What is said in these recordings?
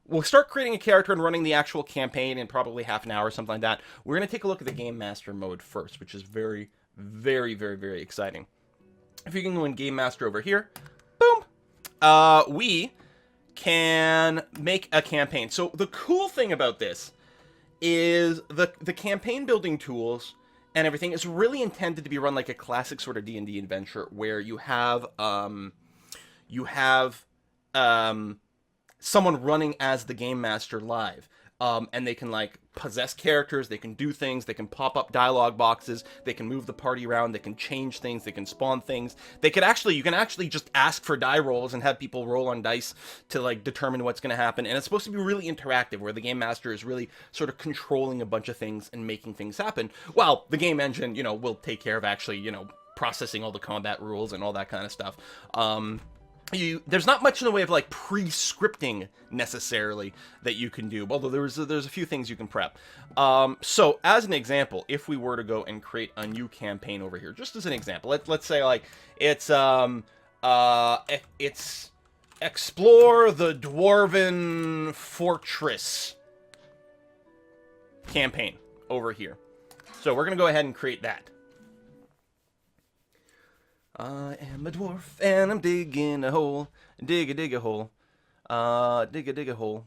we'll start creating a character and running the actual campaign in probably half an hour or something like that. We're going to take a look at the Game Master mode first, which is very, very, very, very exciting. If you can go in Game Master over here, boom, we can make a campaign. So the cool thing about this is the campaign building tools and everything is really intended to be run like a classic sort of D&D adventure where you have someone running as the game master live. And they can like possess characters, they can do things, they can pop up dialogue boxes, they can move the party around, they can change things, they can spawn things. You can actually just ask for die rolls and have people roll on dice to like determine what's going to happen. And it's supposed to be really interactive where the game master is really sort of controlling a bunch of things and making things happen. While the game engine, will take care of actually, processing all the combat rules and all that kind of stuff. There's not much in the way of like pre-scripting necessarily that you can do, although there's a few things you can prep. So as an example, if we were to go and create a new campaign over here, just as an example, let's say like it's explore the Dwarven Fortress campaign over here. So we're gonna go ahead and create that. I am a dwarf and I'm digging a hole. Dig a hole. Dig a hole.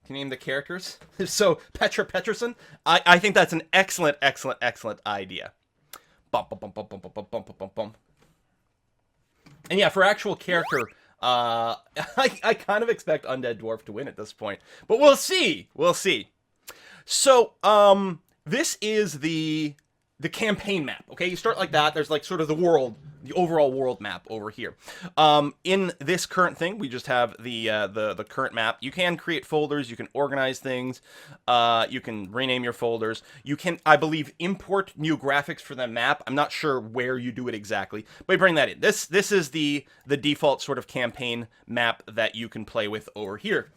Can you name the characters? So, Petra Petterson? I think that's an excellent idea. Bum, bum, bum, bum, bum, bum, bum, bum, bum. And yeah, for actual character, I kind of expect Undead Dwarf to win at this point. But we'll see. We'll see. So, this is the campaign map, okay? You start like that. There's like sort of the overall world map over here. In this current thing, we just have the current map. You can create folders. You can organize things. You can rename your folders. You can, I believe, import new graphics for the map. I'm not sure where you do it exactly, but you bring that in. This is the default sort of campaign map that you can play with over here.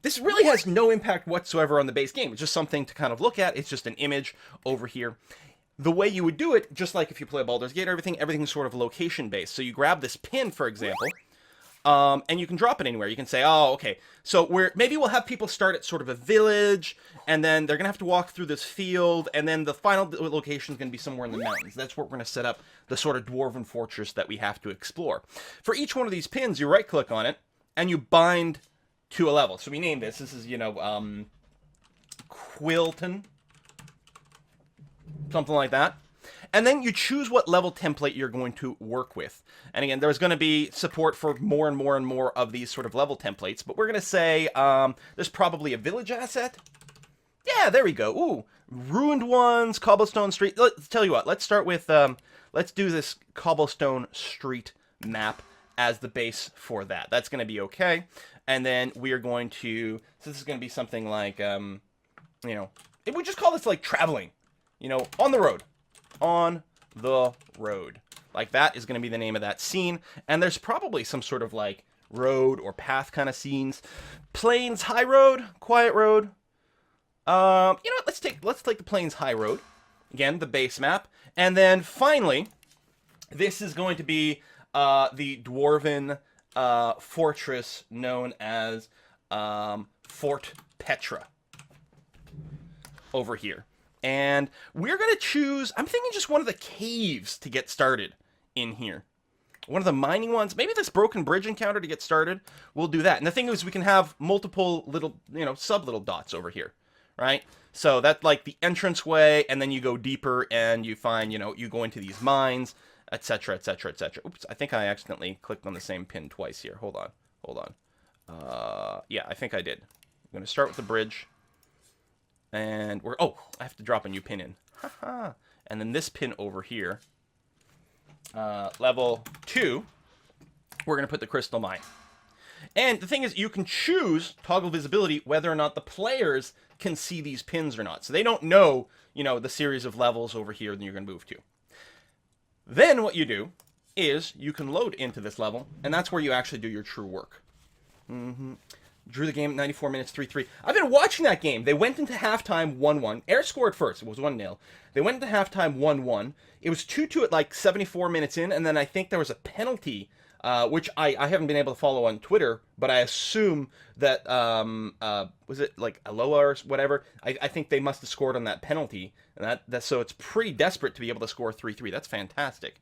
This really has no impact whatsoever on the base game. It's just something to kind of look at. It's just an image over here. The way you would do it, just like if you play Baldur's Gate, everything's sort of location-based. So you grab this pin, for example, and you can drop it anywhere. You can say, oh, okay, so maybe we'll have people start at sort of a village, and then they're going to have to walk through this field, and then the final location is going to be somewhere in the mountains. That's where we're going to set up the sort of dwarven fortress that we have to explore. For each one of these pins, you right-click on it, and you bind to a level. So we name this. This is, Quilton. Something like that. And then you choose what level template you're going to work with. And again, there's going to be support for more and more and more of these sort of level templates. But we're going to say there's probably a village asset. Yeah, there we go. Ooh, ruined ones, cobblestone street. Let's tell you what. Let's start with, let's do this cobblestone street map as the base for that. That's going to be okay. And then we are going to, so this is going to be something like, if we just call this like traveling. On the road. On the road. Like, that is going to be the name of that scene. And there's probably some sort of, like, road or path kind of scenes. Plains High Road. Quiet Road. You know what? Let's take the Plains High Road. Again, the base map. And then, finally, this is going to be the Dwarven fortress known as Fort Petra. Over here. And we're going to choose, I'm thinking just one of the caves to get started in here. One of the mining ones, maybe this broken bridge encounter to get started. We'll do that. And the thing is, we can have multiple little, sub-little dots over here, right? So that's like the entrance way, and then you go deeper and you find, you go into these mines, etc., etc., etc. Oops, I think I accidentally clicked on the same pin twice here. Hold on. Yeah, I think I did. I'm going to start with the bridge. And I have to drop a new pin in. Haha. And then this pin over here, level 2, we're going to put the crystal mine. And the thing is, you can choose toggle visibility whether or not the players can see these pins or not. So they don't know, the series of levels over here that you're going to move to. Then what you do is you can load into this level, and that's where you actually do your true work. Drew the game at 94 minutes, 3-3. I've been watching that game. They went into halftime 1-1. Air scored first. It was 1-0. They went into halftime 1-1. It was 2-2 at like 74 minutes in, and then I think there was a penalty, which I haven't been able to follow on Twitter, but I assume that, was it like Aloha or whatever? I think they must have scored on that penalty, and so it's pretty desperate to be able to score 3-3. That's fantastic.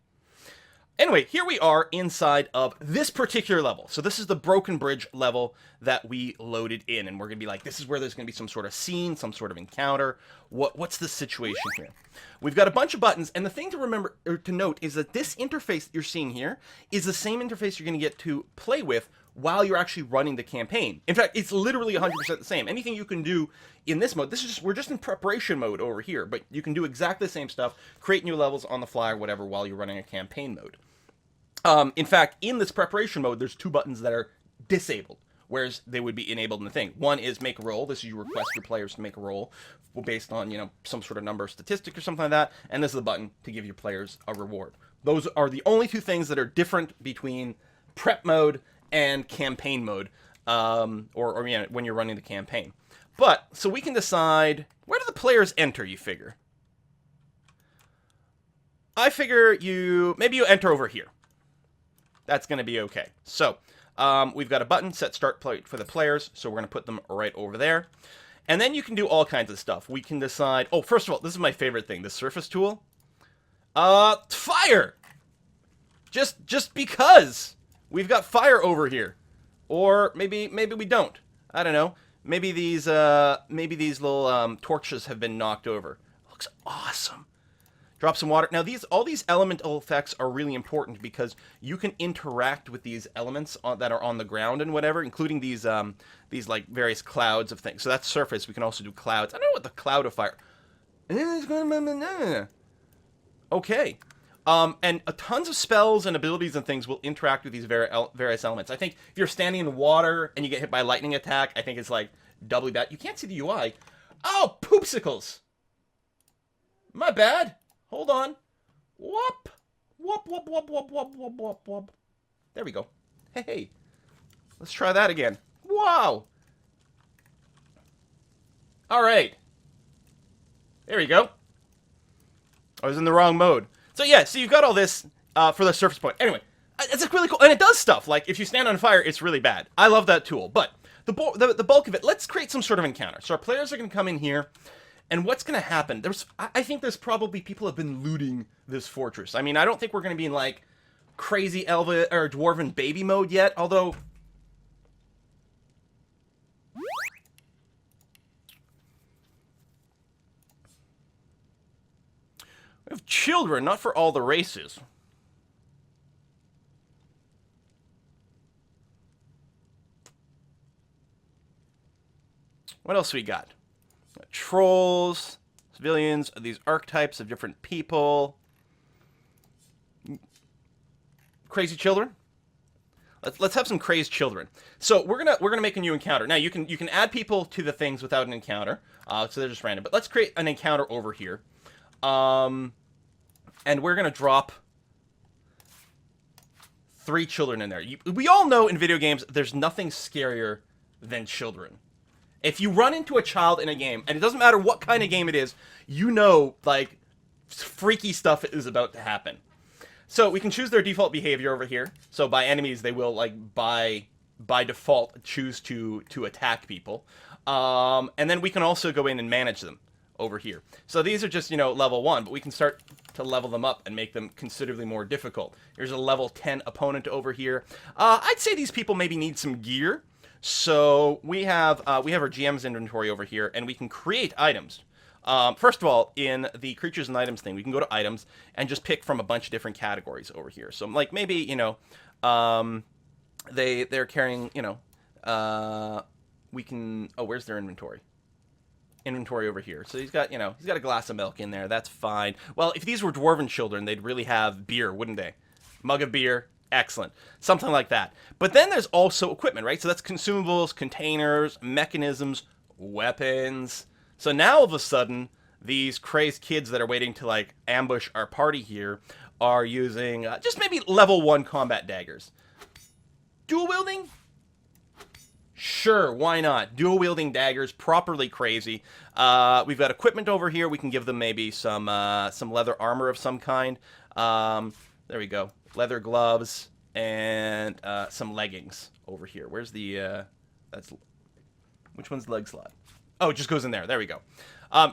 Anyway, here we are inside of this particular level. So this is the Broken Bridge level that we loaded in, and we're going to be like, this is where there's going to be some sort of scene, some sort of encounter. What's the situation here? We've got a bunch of buttons, and the thing to remember, or to note, is that this interface that you're seeing here is the same interface you're going to get to play with while you're actually running the campaign. In fact, it's literally 100% the same. Anything you can do in this mode, we're just in preparation mode over here, but you can do exactly the same stuff, create new levels on the fly or whatever while you're running a campaign mode. In fact, in this preparation mode, there's two buttons that are disabled, whereas they would be enabled in the thing. One is make a roll. This is you request your players to make a roll based on, some sort of number statistic or something like that. And this is the button to give your players a reward. Those are the only two things that are different between prep mode and campaign mode, or when you're running the campaign. But, so we can decide, where do the players enter, you figure? I figure maybe you enter over here. That's going to be okay. So, we've got a button, set start play for the players, so we're going to put them right over there. And then you can do all kinds of stuff. We can decide, first of all, this is my favorite thing, the surface tool. Fire! Just because we've got fire over here. Or maybe we don't. I don't know. Maybe these little torches have been knocked over. Looks awesome. Drop some water. Now, all these elemental effects are really important because you can interact with these elements that are on the ground and whatever, including these like various clouds of things. So that's surface. We can also do clouds. I don't know what the cloud of fire. Okay. And tons of spells and abilities and things will interact with these various elements. I think if you're standing in water and you get hit by a lightning attack, I think it's like doubly bad. You can't see the UI. Oh, poopsicles. My bad. Hold on. Whoop. Whoop, whoop, whoop, whoop, whoop, whoop, whoop, whoop. There we go. Hey. Let's try that again. Wow. All right. There we go. I was in the wrong mode. So yeah, so you've got all this for the surface point. Anyway, it's like really cool. And it does stuff. Like, if you stand on fire, it's really bad. I love that tool. But the bulk of it, let's create some sort of encounter. So our players are going to come in here. And what's going to happen? I think there's probably people have been looting this fortress. I mean, I don't think we're going to be in, like, crazy elven or dwarven baby mode yet, although... We have children, not for all the races. What else we got? Trolls, civilians, these archetypes of different people. Crazy children. Let's have some crazed children. So we're gonna make a new encounter. Now you can add people to the things without an encounter. So they're just random. But let's create an encounter over here. And we're gonna drop 3 children in there. We all know in video games there's nothing scarier than children. If you run into a child in a game, and it doesn't matter what kind of game it is, like, freaky stuff is about to happen. So we can choose their default behavior over here. So by enemies, they will, like, by default, choose to attack people. And then we can also go in and manage them over here. So these are just, level 1, but we can start to level them up and make them considerably more difficult. Here's a level 10 opponent over here. I'd say these people maybe need some gear. So we have our GM's inventory over here, and we can create items. First of all, in the creatures and items thing, we can go to items and just pick from a bunch of different categories over here. So like maybe they're carrying we can where's their inventory? Inventory over here. So he's got a glass of milk in there. That's fine. Well, if these were dwarven children, they'd really have beer, wouldn't they? Mug of beer. Excellent. Something like that. But then there's also equipment, right? So that's consumables, containers, mechanisms, weapons. So now all of a sudden, these crazed kids that are waiting to, like, ambush our party here are using just maybe level 1 combat daggers. Dual wielding? Sure, why not? Dual-wielding daggers, properly crazy. We've got equipment over here. We can give them maybe some leather armor of some kind. There we go. Leather gloves and some leggings over here. Where's the... which one's the leg slot? Oh, it just goes in there. There we go.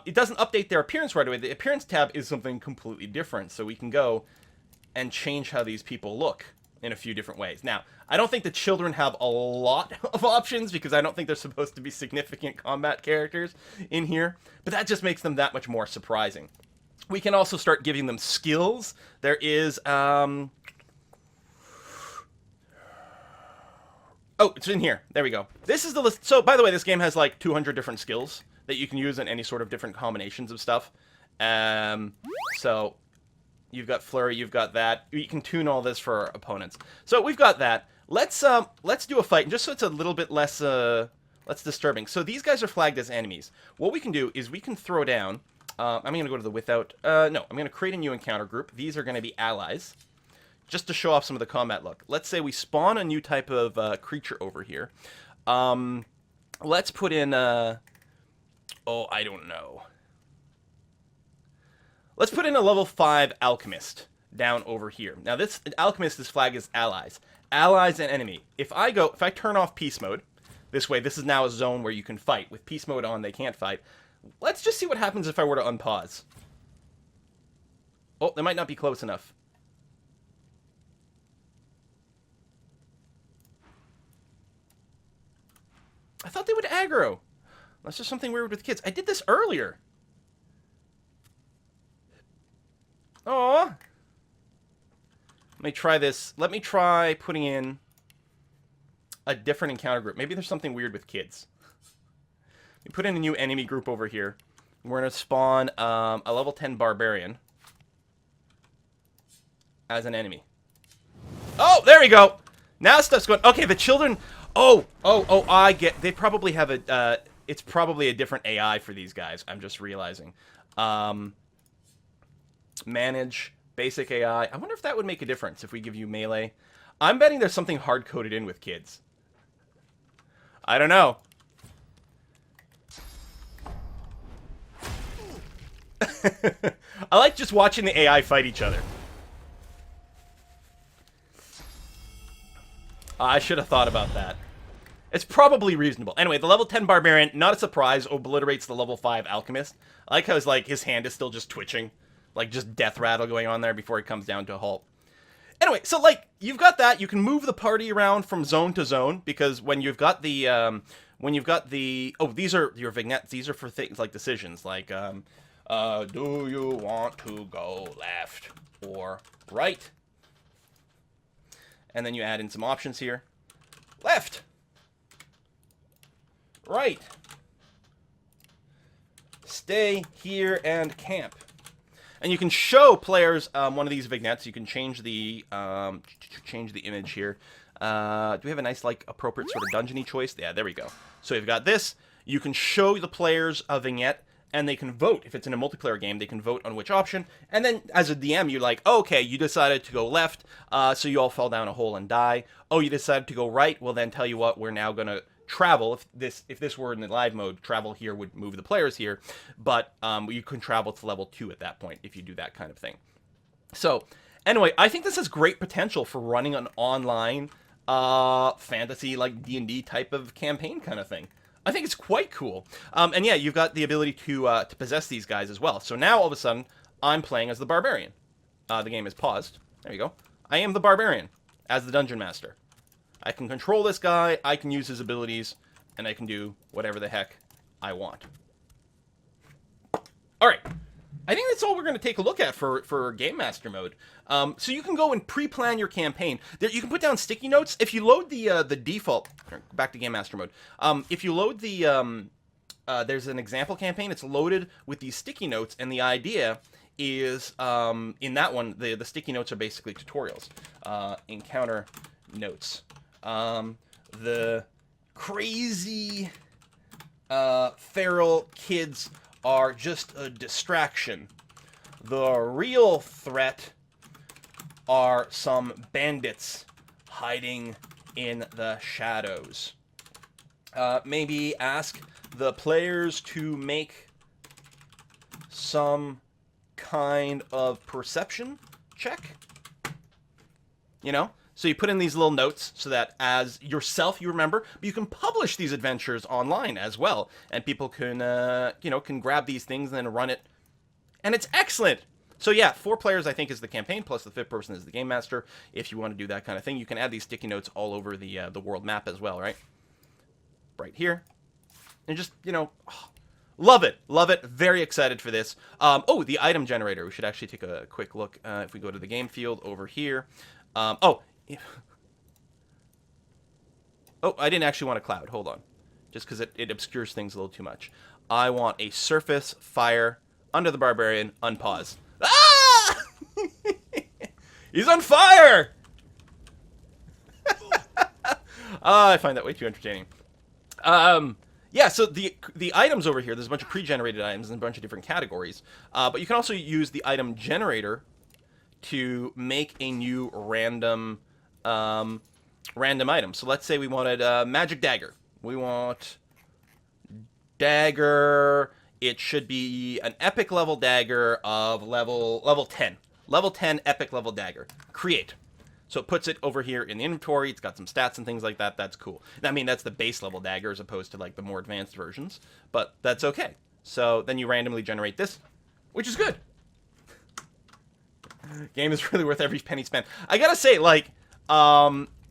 It doesn't update their appearance right away. The appearance tab is something completely different. So we can go and change how these people look in a few different ways. Now, I don't think the children have a lot of options because I don't think they're supposed to be significant combat characters in here, but that just makes them that much more surprising. We can also start giving them skills. There is, oh, it's in here. There we go. This is the list. So, by the way, this game has like 200 different skills that you can use in any sort of different combinations of stuff. So you've got flurry, you've got that. You can tune all this for opponents. So we've got that. Let's do a fight, and just so it's a little bit less disturbing. So these guys are flagged as enemies. What we can do is we can throw down. I'm going to go to the without. No, I'm going to create a new encounter group. These are going to be allies, just to show off some of the combat look. Let's say we spawn a new type of creature over here. Let's put in. Oh, I don't know. Let's put in a level 5 alchemist down over here. Now this alchemist is flagged as allies. Allies and enemy. If I turn off peace mode, this way, this is now a zone where you can fight. With peace mode on, they can't fight. Let's just see what happens if I were to unpause. Oh, they might not be close enough. I thought they would aggro. That's just something weird with kids. I did this earlier. Aw. Let me try this. Let me try putting in a different encounter group. Maybe there's something weird with kids. We put in a new enemy group over here. We're going to spawn a level 10 barbarian as an enemy. Oh, there we go. Now stuff's going. Okay, the children. Oh, I get. They probably have a. It's probably a different AI for these guys. I'm just realizing. Manage basic AI. I wonder if that would make a difference if we give you melee. I'm betting there's something hard-coded in with kids. I don't know. I like just watching the AI fight each other. I should have thought about that. It's probably reasonable. Anyway, the level 10 barbarian, not a surprise, obliterates the level 5 alchemist. I like how his hand is still just twitching. Like, just death rattle going on there before it comes down to a halt. Anyway, so, like, you've got that. You can move the party around from zone to zone, because when you've got the, oh, these are your vignettes. These are for things like decisions, like, do you want to go left or right? And then you add in some options here. Left. Right. Stay here and camp. And you can show players one of these vignettes. You can change the image here. Do we have a nice, like, appropriate sort of dungeon-y choice? Yeah, there we go. So you've got this. You can show the players a vignette, and they can vote. If it's in a multiplayer game, they can vote on which option. And then, as a DM, you're like, oh, okay, you decided to go left, so you all fall down a hole and die. Oh, you decided to go right? Well, then tell you what, we're now going to travel. If this were in the live mode, travel here would move the players here, but you can travel to level 2 at that point if you do that kind of thing. So anyway, I think this has great potential for running an online fantasy, like D&D type of campaign kind of thing. I think it's quite cool. And yeah, you've got the ability to possess these guys as well. So now all of a sudden I'm playing as the barbarian. The game is paused. There you go. I am the barbarian as the dungeon master. I can control this guy, I can use his abilities, and I can do whatever the heck I want. Alright, I think that's all we're going to take a look at for Game Master mode. So you can go and pre-plan your campaign. You can put down sticky notes. If you load the default... Back to Game Master mode. If you load the... there's an example campaign, it's loaded with these sticky notes, and the idea is, in that one, the sticky notes are basically tutorials. Encounter notes. The crazy feral kids are just a distraction. The real threat are some bandits hiding in the shadows. Maybe ask the players to make some kind of perception check. You know? So you put in these little notes so that as yourself you remember, but you can publish these adventures online as well. And people can, can grab these things and then run it. And it's excellent! So yeah, 4 players I think is the campaign, plus the 5th person is the game master. If you want to do that kind of thing, you can add these sticky notes all over the world map as well, right? Right here. And just, love it. Love it. Very excited for this. The item generator. We should actually take a quick look. If we go to the game field over here. I didn't actually want a cloud. Hold on. Just because it obscures things a little too much. I want a surface, fire, under the barbarian, unpause. Ah! He's on fire! I find that way too entertaining. Yeah, so the items over here, there's a bunch of pre-generated items in a bunch of different categories. But you can also use the item generator to make a new random item. So let's say we wanted a magic dagger. We want dagger. It should be an epic level dagger of level 10. Level 10 epic level dagger. Create. So it puts it over here in the inventory. It's got some stats and things like that. That's cool. I mean, that's the base level dagger as opposed to like the more advanced versions. But that's okay. So then you randomly generate this, which is good. Game is really worth every penny spent. I gotta say, like,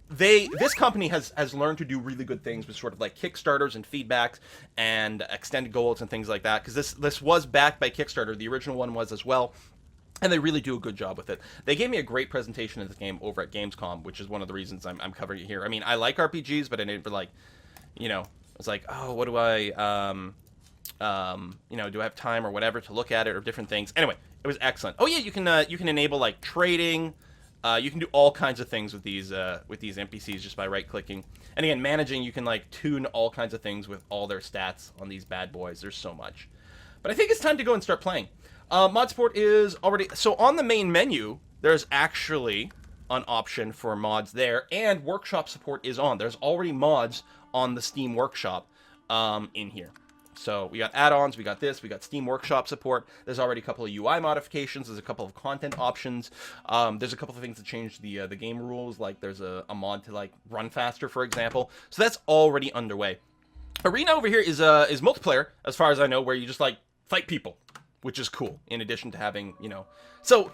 this company has learned to do really good things with sort of like Kickstarters and feedbacks and extended goals and things like that. Because this was backed by Kickstarter. The original one was as well. And they really do a good job with it. They gave me a great presentation of this game over at Gamescom, which is one of the reasons I'm covering it here. I mean, I like RPGs, but I never like, I was like, oh, what do I, do I have time or whatever to look at it or different things? Anyway, it was excellent. Oh yeah, you can enable like trading. You can do all kinds of things with these NPCs just by right-clicking. And again, managing, you can like tune all kinds of things with all their stats on these bad boys. There's so much. But I think it's time to go and start playing. Mod support is already... So on the main menu, there's actually an option for mods there, and workshop support is on. There's already mods on the Steam Workshop in here. So we got add-ons, we got this, we got Steam Workshop support. There's already a couple of UI modifications. There's a couple of content options. There's a couple of things that change the game rules, like there's a mod to like run faster, for example. So that's already underway. Arena over here is multiplayer, as far as I know, where you just like fight people, which is cool, in addition to having, So,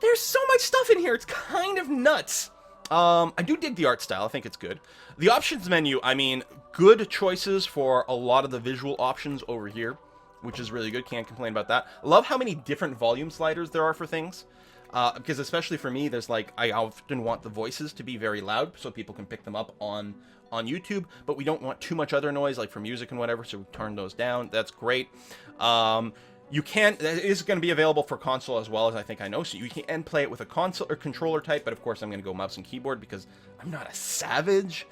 there's so much stuff in here, it's kind of nuts. I do dig the art style, I think it's good. The options menu, I mean, good choices for a lot of the visual options over here, which is really good, can't complain about that. I love how many different volume sliders there are for things. Because especially for me, there's like, I often want the voices to be very loud, so people can pick them up on YouTube, but we don't want too much other noise, like for music and whatever, so we turn those down. That's great. It is going to be available for console as well, as I think I know, so you can play it with a console or controller type, but of course I'm going to go mouse and keyboard because I'm not a savage.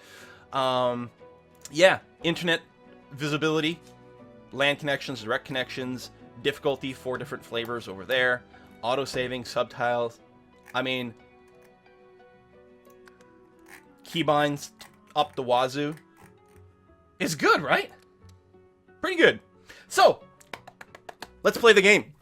Yeah, internet visibility, LAN connections, direct connections, difficulty, 4 different flavors over there, auto-saving, subtitles, I mean, keybinds up the wazoo. It's good, right? Pretty good. So, let's play the game.